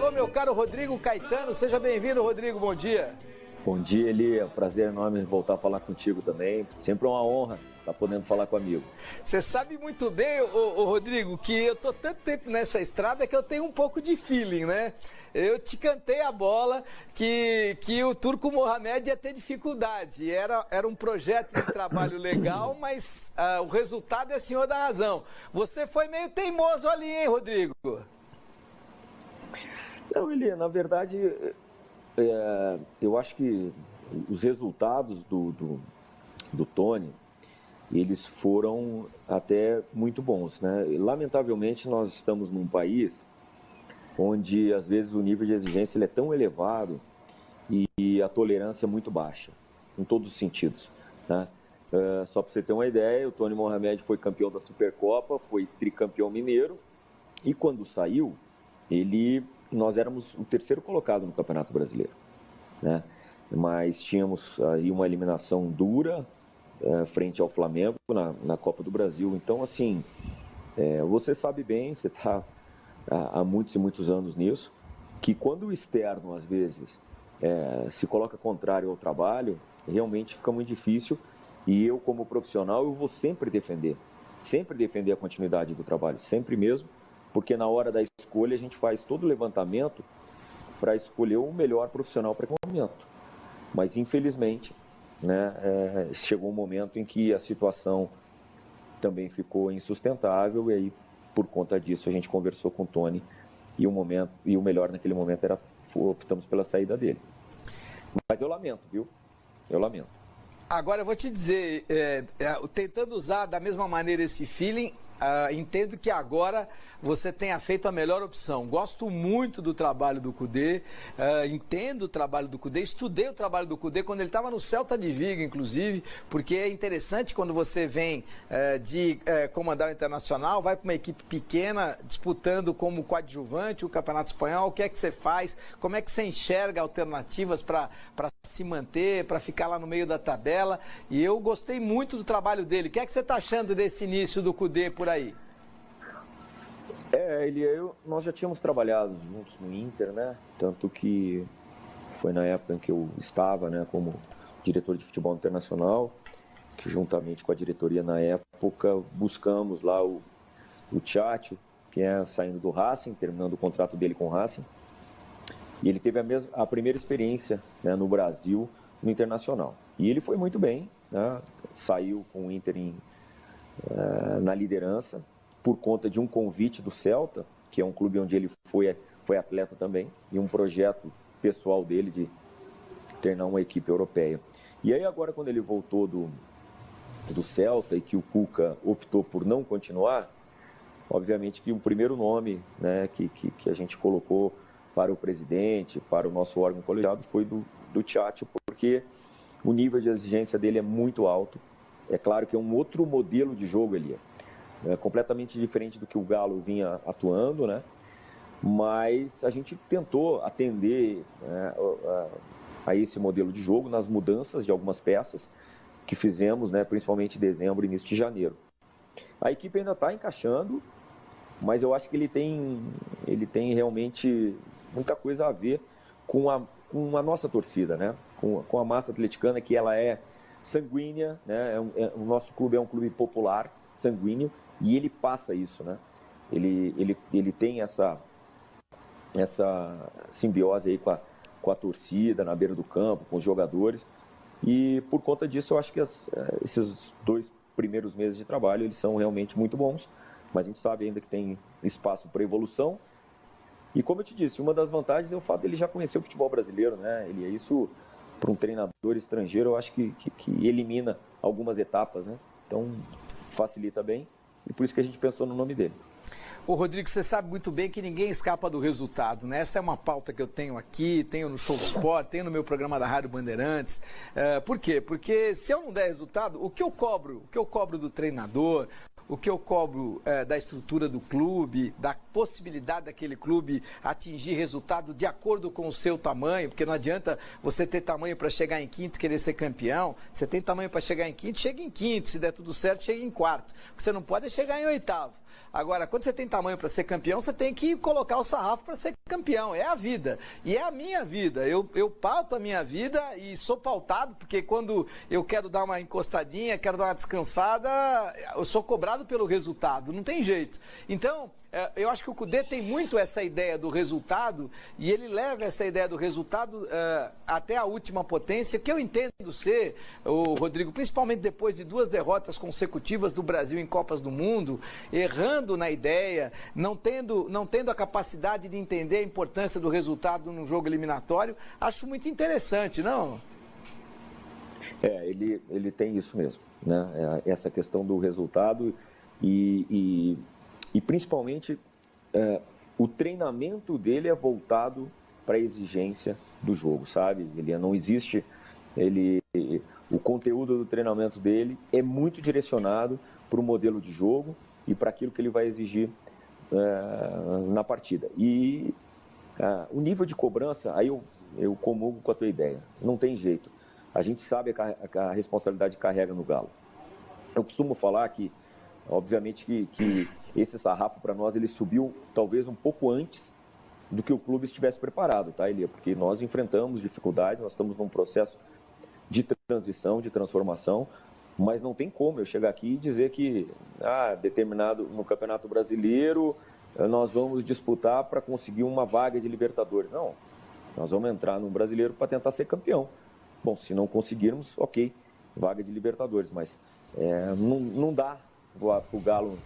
Alô, meu caro Rodrigo Caetano, seja bem-vindo, Rodrigo, bom dia. Bom dia, Eli, é um prazer enorme voltar a falar contigo também, sempre uma honra estar podendo falar com o amigo. Você sabe muito bem, Rodrigo, que eu tô tanto tempo nessa estrada que eu tenho um pouco de feeling, né? Eu te cantei a bola que o Turco Mohamed ia ter dificuldade. Era um projeto de trabalho legal, mas o resultado é senhor da razão. Você foi meio teimoso ali, hein, Rodrigo? Não, Eli, na verdade, eu acho que os resultados do Tony, eles foram até muito bons, né? Lamentavelmente, nós estamos num país onde, às vezes, o nível de exigência ele é tão elevado e a tolerância é muito baixa, em todos os sentidos, né? Só para você ter uma ideia, o Tony Mohamed foi campeão da Supercopa, foi tricampeão mineiro, e quando saiu, nós éramos o terceiro colocado no Campeonato Brasileiro, né? Mas tínhamos aí uma eliminação dura frente ao Flamengo na Copa do Brasil. Então, assim, você sabe bem, você está há muitos e muitos anos nisso, que quando o externo, às vezes, se coloca contrário ao trabalho, realmente fica muito difícil, e eu, como profissional, eu vou sempre defender a continuidade do trabalho, sempre mesmo, porque na hora da escolha a gente faz todo o levantamento para escolher o melhor profissional para aquele momento. Mas, infelizmente, né, chegou um momento em que a situação também ficou insustentável, e aí, por conta disso, a gente conversou com o Tony, e o melhor naquele momento optamos pela saída dele. Mas eu lamento, viu? Eu lamento. Agora, eu vou te dizer, tentando usar da mesma maneira esse feeling, entendo que agora você tenha feito a melhor opção. Gosto muito do trabalho do Kudê, entendo o trabalho do Kudê, estudei o trabalho do Kudê quando ele estava no Celta de Vigo, inclusive, porque é interessante quando você vem de comandar o Internacional, vai para uma equipe pequena, disputando como coadjuvante o Campeonato Espanhol, o que é que você faz, como é que você enxerga alternativas para se manter, para ficar lá no meio da tabela, e eu gostei muito do trabalho dele. O que é que você está achando desse início do Kudê por aí? Nós já tínhamos trabalhado juntos no Inter, né? Tanto que foi na época em que eu estava, né, como diretor de futebol internacional, que juntamente com a diretoria na época buscamos lá o Tchatcho, que saindo do Racing, terminando o contrato dele com o Racing, e ele teve a primeira experiência, né, no Brasil, no Internacional. E ele foi muito bem, né? Saiu com o Inter na liderança, por conta de um convite do Celta, que é um clube onde ele foi atleta também, e um projeto pessoal dele de treinar uma equipe europeia. E aí agora, quando ele voltou do Celta e que o Cuca optou por não continuar, obviamente que o primeiro nome, né, que a gente colocou para o presidente, para o nosso órgão colegiado, foi do Tchatcho, porque o nível de exigência dele é muito alto. É claro que é um outro modelo de jogo, Elia. É completamente diferente do que o Galo vinha atuando, né? Mas a gente tentou atender, né, a esse modelo de jogo nas mudanças de algumas peças que fizemos, né, principalmente em dezembro e início de janeiro. A equipe ainda está encaixando, mas eu acho que ele tem realmente muita coisa a ver com a nossa torcida, né? Com a massa atleticana, que ela é sanguínea, né? O nosso clube é um clube popular, sanguíneo, e ele passa isso, né? Ele tem essa simbiose aí com a torcida na beira do campo, com os jogadores, e por conta disso eu acho que esses 2 primeiros meses de trabalho eles são realmente muito bons, mas a gente sabe ainda que tem espaço para evolução. E como eu te disse, uma das vantagens é o fato dele já conhecer o futebol brasileiro, né? Isso, para um treinador estrangeiro, eu acho que elimina algumas etapas, né? Então, facilita bem, e por isso que a gente pensou no nome dele. Ô Rodrigo, você sabe muito bem que ninguém escapa do resultado, né? Essa é uma pauta que eu tenho aqui, tenho no Show do Sport, tenho no meu programa da Rádio Bandeirantes. Por quê? Porque se eu não der resultado, o que eu cobro do treinador, o que eu cobro da estrutura do clube, da possibilidade daquele clube atingir resultado de acordo com o seu tamanho, porque não adianta você ter tamanho para chegar em quinto e querer ser campeão, você tem tamanho para chegar em quinto, chega em quinto, se der tudo certo, chega em quarto. O que você não pode é chegar em oitavo. Agora, quando você tem tamanho para ser campeão, você tem que colocar o sarrafo para ser campeão. É a vida. E é a minha vida. Eu pauto a minha vida e sou pautado, porque quando eu quero dar uma encostadinha, quero dar uma descansada, eu sou cobrado pelo resultado. Não tem jeito. Então, eu acho que o Cudê tem muito essa ideia do resultado e ele leva essa ideia do resultado até a última potência, que eu entendo ser, Rodrigo, principalmente depois de 2 derrotas consecutivas do Brasil em Copas do Mundo, errando na ideia, não tendo a capacidade de entender a importância do resultado num jogo eliminatório. Acho muito interessante, não? Ele tem isso mesmo, né? Essa questão do resultado e principalmente o treinamento dele é voltado para a exigência do jogo, sabe? Ele não existe, o conteúdo do treinamento dele é muito direcionado para o modelo de jogo e para aquilo que ele vai exigir na partida. E o nível de cobrança, aí eu comungo com a tua ideia, não tem jeito. A gente sabe a responsabilidade que carrega no Galo. Eu costumo falar que, obviamente, que esse sarrafo para nós ele subiu talvez um pouco antes do que o clube estivesse preparado, tá, Elia? Porque nós enfrentamos dificuldades, nós estamos num processo de transição, de transformação, mas não tem como eu chegar aqui e dizer que determinado no Campeonato Brasileiro nós vamos disputar para conseguir uma vaga de Libertadores. Não, nós vamos entrar no Brasileiro para tentar ser campeão. Bom, se não conseguirmos, ok, vaga de Libertadores, mas não dá para o Galo,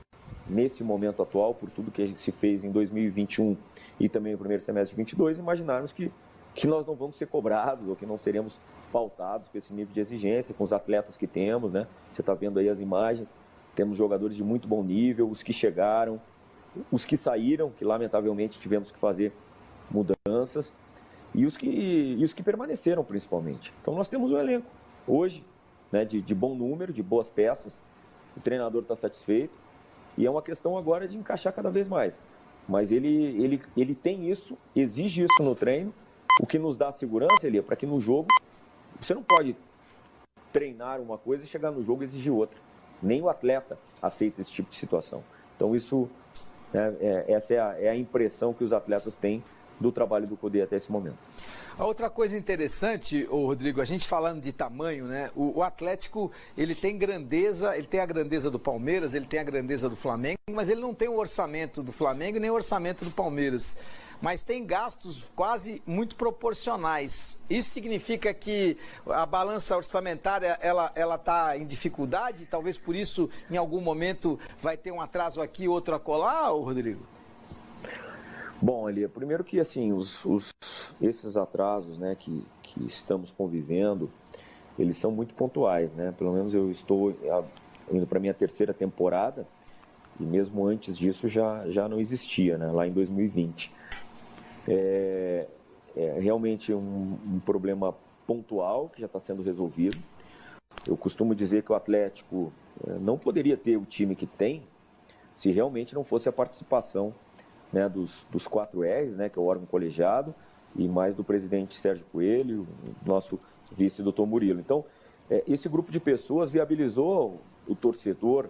nesse momento atual, por tudo que se fez em 2021 e também no primeiro semestre de 2022, imaginarmos que nós não vamos ser cobrados ou que não seremos pautados com esse nível de exigência, com os atletas que temos, né? Você está vendo aí as imagens, temos jogadores de muito bom nível, os que chegaram, os que saíram, que lamentavelmente tivemos que fazer mudanças, e os que permaneceram principalmente. Então nós temos um elenco hoje, né, de bom número, de boas peças, o treinador está satisfeito, e é uma questão agora de encaixar cada vez mais. Mas ele tem isso, exige isso no treino, o que nos dá segurança, Elia, para que no jogo, você não pode treinar uma coisa e chegar no jogo e exigir outra. Nem o atleta aceita esse tipo de situação. Então essa é a impressão que os atletas têm do trabalho do Cudê até esse momento. A outra coisa interessante, Rodrigo, a gente falando de tamanho, né? O Atlético, ele tem grandeza, ele tem a grandeza do Palmeiras, ele tem a grandeza do Flamengo, mas ele não tem o orçamento do Flamengo nem o orçamento do Palmeiras. Mas tem gastos quase muito proporcionais. Isso significa que a balança orçamentária ela está em dificuldade? Talvez por isso, em algum momento, vai ter um atraso aqui, outro acolá, Rodrigo? Bom, Elia, primeiro que assim, esses atrasos, né, que estamos convivendo, eles são muito pontuais, né? Pelo menos eu estou indo para a minha 3ª temporada e mesmo antes disso já não existia, né? Lá em 2020. É realmente um problema pontual que já está sendo resolvido. Eu costumo dizer que o Atlético não poderia ter o time que tem se realmente não fosse a participação, né, dos 4 R's, né, que é o órgão colegiado, e mais do presidente Sérgio Coelho, nosso vice, doutor Murilo. Então, esse grupo de pessoas viabilizou o torcedor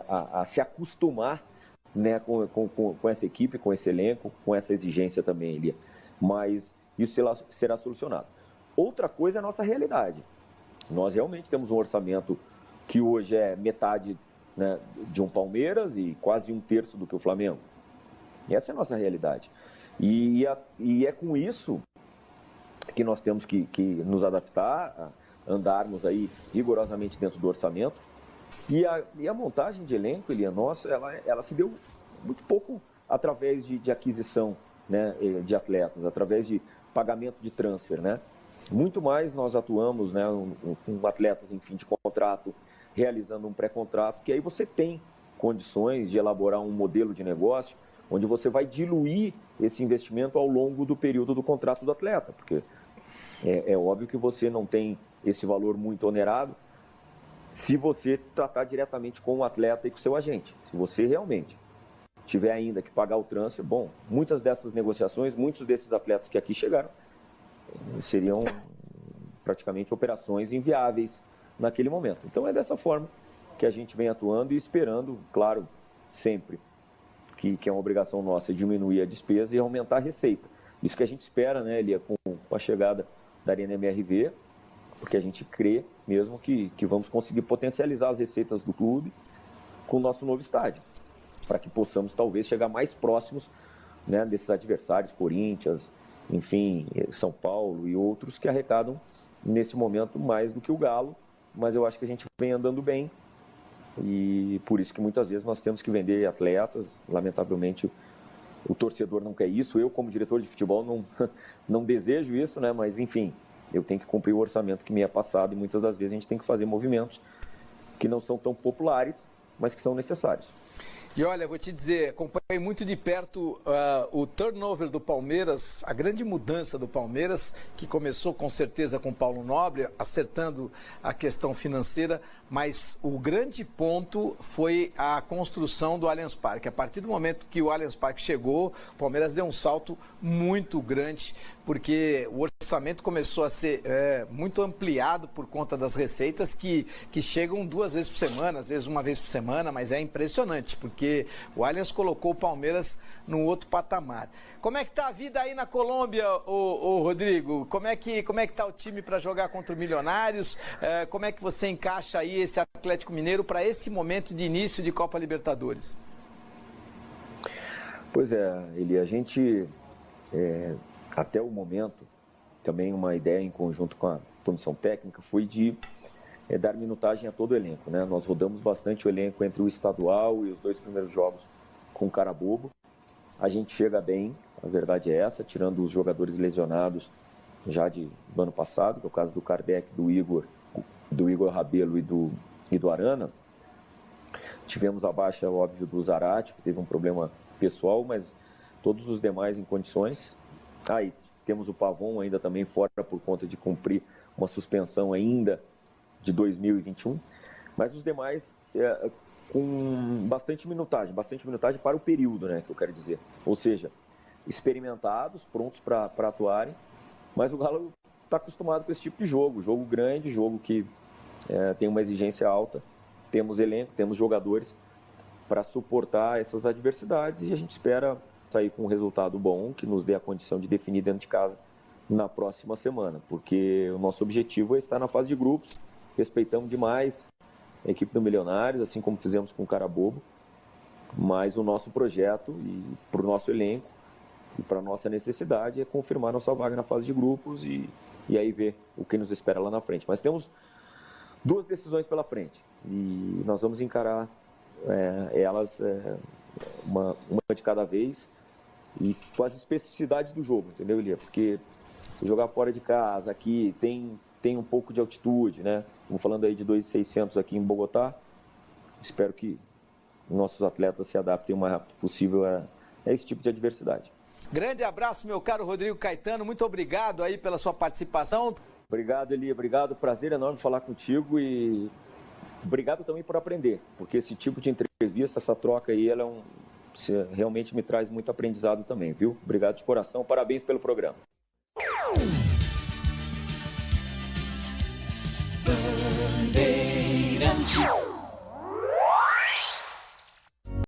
a se acostumar, né, com essa equipe, com esse elenco, com essa exigência também, Elia. Mas isso será solucionado. Outra coisa é a nossa realidade. Nós realmente temos um orçamento que hoje é metade, né, de um Palmeiras e quase 1/3 do que o Flamengo. Essa é a nossa realidade. E é com isso que nós temos que nos adaptar, andarmos aí rigorosamente dentro do orçamento. E a montagem de elenco, Elia, nossa, ela se deu muito pouco através de aquisição, né, de atletas, através de pagamento de transfer, né? Muito mais nós atuamos, né, com atletas em fim de contrato, realizando um pré-contrato, que aí você tem condições de elaborar um modelo de negócio onde você vai diluir esse investimento ao longo do período do contrato do atleta, porque é óbvio que você não tem esse valor muito onerado se você tratar diretamente com o atleta e com o seu agente. Se você realmente tiver ainda que pagar o transfer, bom, muitas dessas negociações, muitos desses atletas que aqui chegaram, seriam praticamente operações inviáveis naquele momento. Então é dessa forma que a gente vem atuando e esperando, claro, sempre que é uma obrigação nossa, diminuir a despesa e aumentar a receita. Isso que a gente espera, né, Elia, com a chegada da Arena MRV, porque a gente crê mesmo que vamos conseguir potencializar as receitas do clube com o nosso novo estádio, para que possamos talvez chegar mais próximos, né, desses adversários, Corinthians, enfim, São Paulo e outros que arrecadam nesse momento mais do que o Galo, mas eu acho que a gente vem andando bem e por isso que muitas vezes nós temos que vender atletas, lamentavelmente o torcedor não quer isso, eu como diretor de futebol não desejo isso, né, mas enfim, eu tenho que cumprir o orçamento que me é passado e muitas das vezes a gente tem que fazer movimentos que não são tão populares, mas que são necessários. E olha, vou te dizer, acompanhei muito de perto o turnover do Palmeiras, a grande mudança do Palmeiras, que começou com certeza com o Paulo Nobre, acertando a questão financeira, mas o grande ponto foi a construção do Allianz Parque. A partir do momento que o Allianz Parque chegou, o Palmeiras deu um salto muito grande, porque o orçamento começou a ser muito ampliado por conta das receitas que chegam 2 vezes por semana, às vezes 1 vez por semana, mas é impressionante, porque o Allianz colocou o Palmeiras num outro patamar. Como é que tá a vida aí na Colômbia, ô Rodrigo? Como é que tá o time para jogar contra o Milionários? Como é que você encaixa aí esse Atlético Mineiro para esse momento de início de Copa Libertadores? Pois é, Eli, a gente, até o momento, também uma ideia em conjunto com a comissão técnica foi de dar minutagem a todo o elenco, né? Nós rodamos bastante o elenco entre o estadual e os 2 primeiros jogos com o Carabobo. A gente chega bem, a verdade é essa, tirando os jogadores lesionados já do ano passado, que é o caso do Kardec, do Igor Rabelo e do Arana. Tivemos a baixa, óbvio, do Zarate, que teve um problema pessoal, mas todos os demais em condições. E temos o Pavon ainda também fora por conta de cumprir uma suspensão ainda de 2021, mas os demais com bastante minutagem para o período, né, que eu quero dizer. Ou seja, experimentados, prontos para atuarem, mas o Galo está acostumado com esse tipo de jogo grande, jogo que tem uma exigência alta, temos elenco, temos jogadores para suportar essas adversidades e a gente espera sair com um resultado bom, que nos dê a condição de definir dentro de casa na próxima semana, porque o nosso objetivo é estar na fase de grupos. Respeitamos demais a equipe do Milionários, assim como fizemos com o Carabobo, mas o nosso projeto e para o nosso elenco e para a nossa necessidade é confirmar nossa vaga na fase de grupos e aí ver o que nos espera lá na frente. Mas temos 2 decisões pela frente e nós vamos encarar elas uma de cada vez e com as especificidades do jogo, entendeu, Elia? Porque jogar fora de casa aqui tem um pouco de altitude, né? Estamos falando aí de 2.600 aqui em Bogotá. Espero que nossos atletas se adaptem o mais rápido possível a esse tipo de adversidade. Grande abraço, meu caro Rodrigo Caetano. Muito obrigado aí pela sua participação. Obrigado, Eli. Obrigado. Prazer enorme falar contigo e obrigado também por aprender, porque esse tipo de entrevista, essa troca aí, ela realmente me traz muito aprendizado também, viu? Obrigado de coração. Parabéns pelo programa. Bandeirantes.